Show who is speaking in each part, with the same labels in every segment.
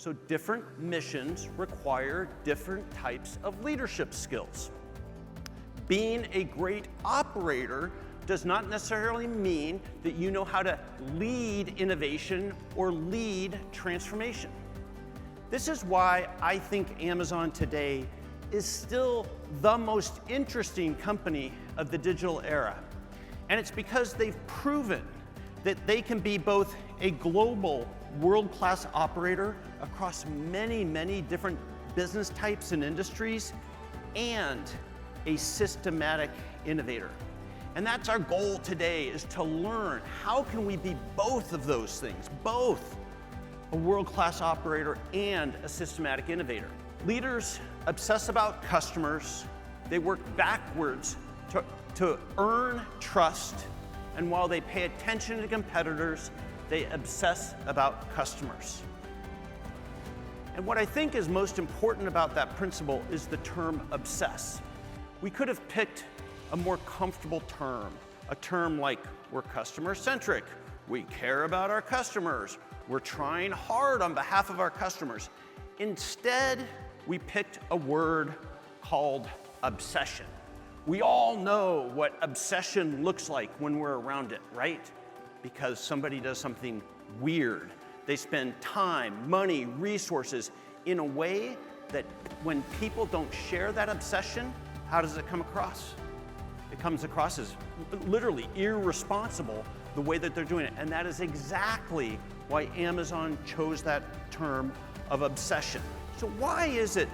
Speaker 1: So different missions require different types of leadership skills. Being a great operator does not necessarily mean that you know how to lead innovation or lead transformation. This is why I think Amazon today is still the most interesting company of the digital era. And it's because they've proven that they can be both a global world-class operator across many, many different business types and industries, and a systematic innovator. And that's our goal today, is to learn how can we be both of those things, both a world-class operator and a systematic innovator. Leaders obsess about customers. They work backwards to earn trust. And while they pay attention to competitors, they obsess about customers. And what I think is most important about that principle is the term obsess. We could have picked a more comfortable term, a term like we're customer-centric, we care about our customers, we're trying hard on behalf of our customers. Instead, we picked a word called obsession. We all know what obsession looks like when we're around it, right? Because somebody does something weird. They spend time, money, resources in a way that when people don't share that obsession, how does it come across? It comes across as literally irresponsible the way that they're doing it. And that is exactly why Amazon chose that term of obsession. So why is it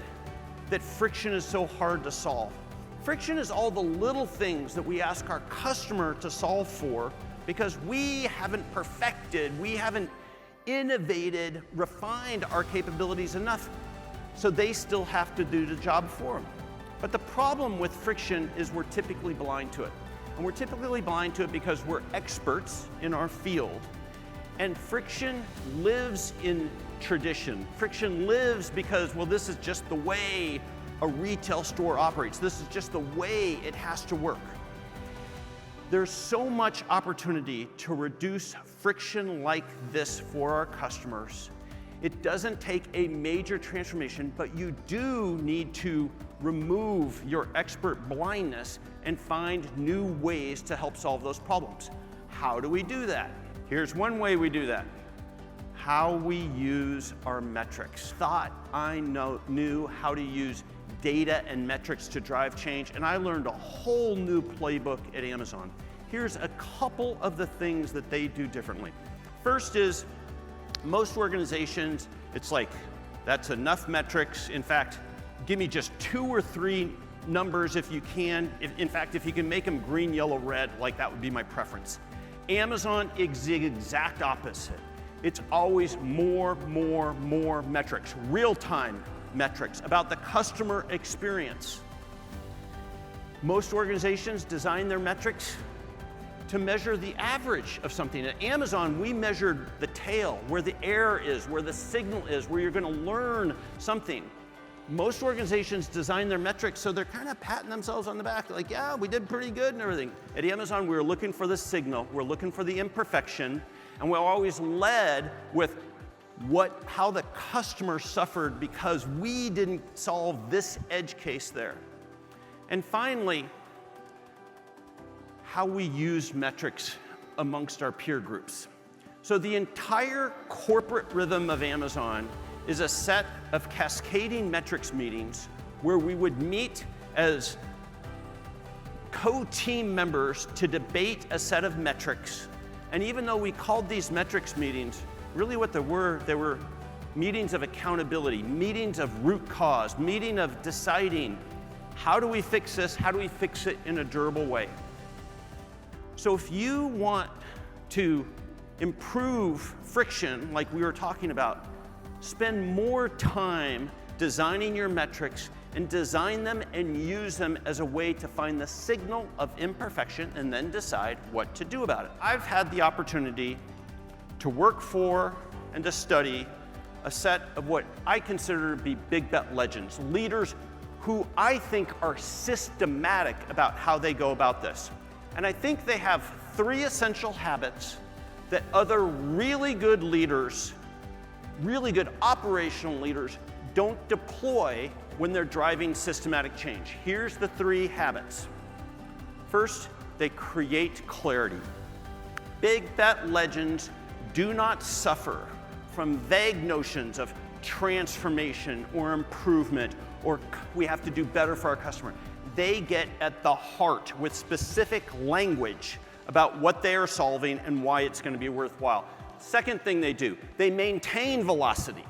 Speaker 1: that friction is so hard to solve? Friction is all the little things that we ask our customer to solve for because we haven't perfected, we haven't innovated, refined our capabilities enough, so they still have to do the job for them. But the problem with friction is we're typically blind to it. And we're typically blind to it because we're experts in our field. And friction lives in tradition. Friction lives because, well, this is just the way a retail store operates. This is just the way it has to work. There's so much opportunity to reduce friction like this for our customers. It doesn't take a major transformation, but you do need to remove your expert blindness and find new ways to help solve those problems. How do we do that? Here's one way we do that. How we use our metrics. Thought I knew how to use data and metrics to drive change, and I learned a whole new playbook at Amazon. Here's a couple of the things that they do differently. First is, most organizations, it's like, that's enough metrics. In fact, give me just 2 or 3 numbers if you can. In fact, if you can make them green, yellow, red, like that would be my preference. Amazon is the exact opposite. It's always more metrics, real-time metrics about the customer experience. Most organizations design their metrics to measure the average of something. At Amazon, we measured the tail, where the error is, where the signal is, where you're going to learn something. Most organizations design their metrics so they're kind of patting themselves on the back, like, yeah, we did pretty good and everything. At Amazon, we were looking for the signal, we're looking for the imperfection, and we're always led with how the customer suffered because we didn't solve this edge case there. And finally, how we use metrics amongst our peer groups. So the entire corporate rhythm of Amazon is a set of cascading metrics meetings where we would meet as co-team members to debate a set of metrics. And even though we called these metrics meetings, really what they were meetings of accountability, meetings of root cause, meeting of deciding, how do we fix this? How do we fix it in a durable way? So if you want to improve friction, like we were talking about, spend more time designing your metrics and design them and use them as a way to find the signal of imperfection and then decide what to do about it. I've had the opportunity to work for and to study a set of what I consider to be big bet legends, leaders who I think are systematic about how they go about this. And I think they have 3 essential habits that other really good leaders really good operational leaders don't deploy when they're driving systematic change. Here's the 3 habits. First, they create clarity. Big bet legends do not suffer from vague notions of transformation or improvement or we have to do better for our customer. They get at the heart with specific language about what they are solving and why it's going to be worthwhile. Second thing they do, they maintain velocity.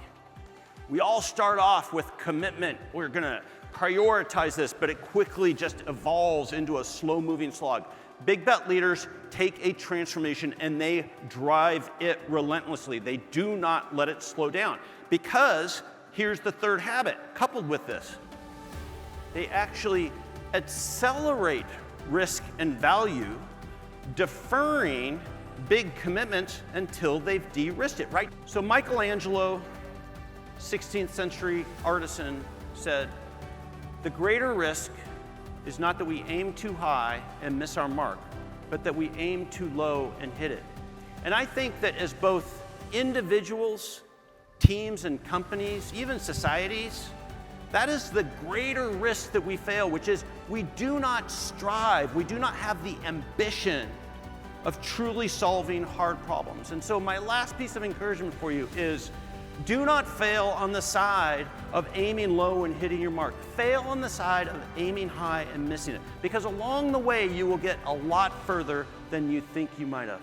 Speaker 1: We all start off with commitment. We're going to prioritize this, but it quickly just evolves into a slow-moving slog. Big bet leaders take a transformation and they drive it relentlessly. They do not let it slow down because here's the 3rd habit coupled with this. They actually accelerate risk and value, deferring big commitments until they've de-risked it, right? So Michelangelo, 16th century artisan, said, "The greater risk is not that we aim too high and miss our mark, but that we aim too low and hit it." And I think that as both individuals, teams and companies, even societies, that is the greater risk that we fail, which is we do not strive, we do not have the ambition of truly solving hard problems. And so my last piece of encouragement for you is do not fail on the side of aiming low and hitting your mark. Fail on the side of aiming high and missing it, because along the way you will get a lot further than you think you might have.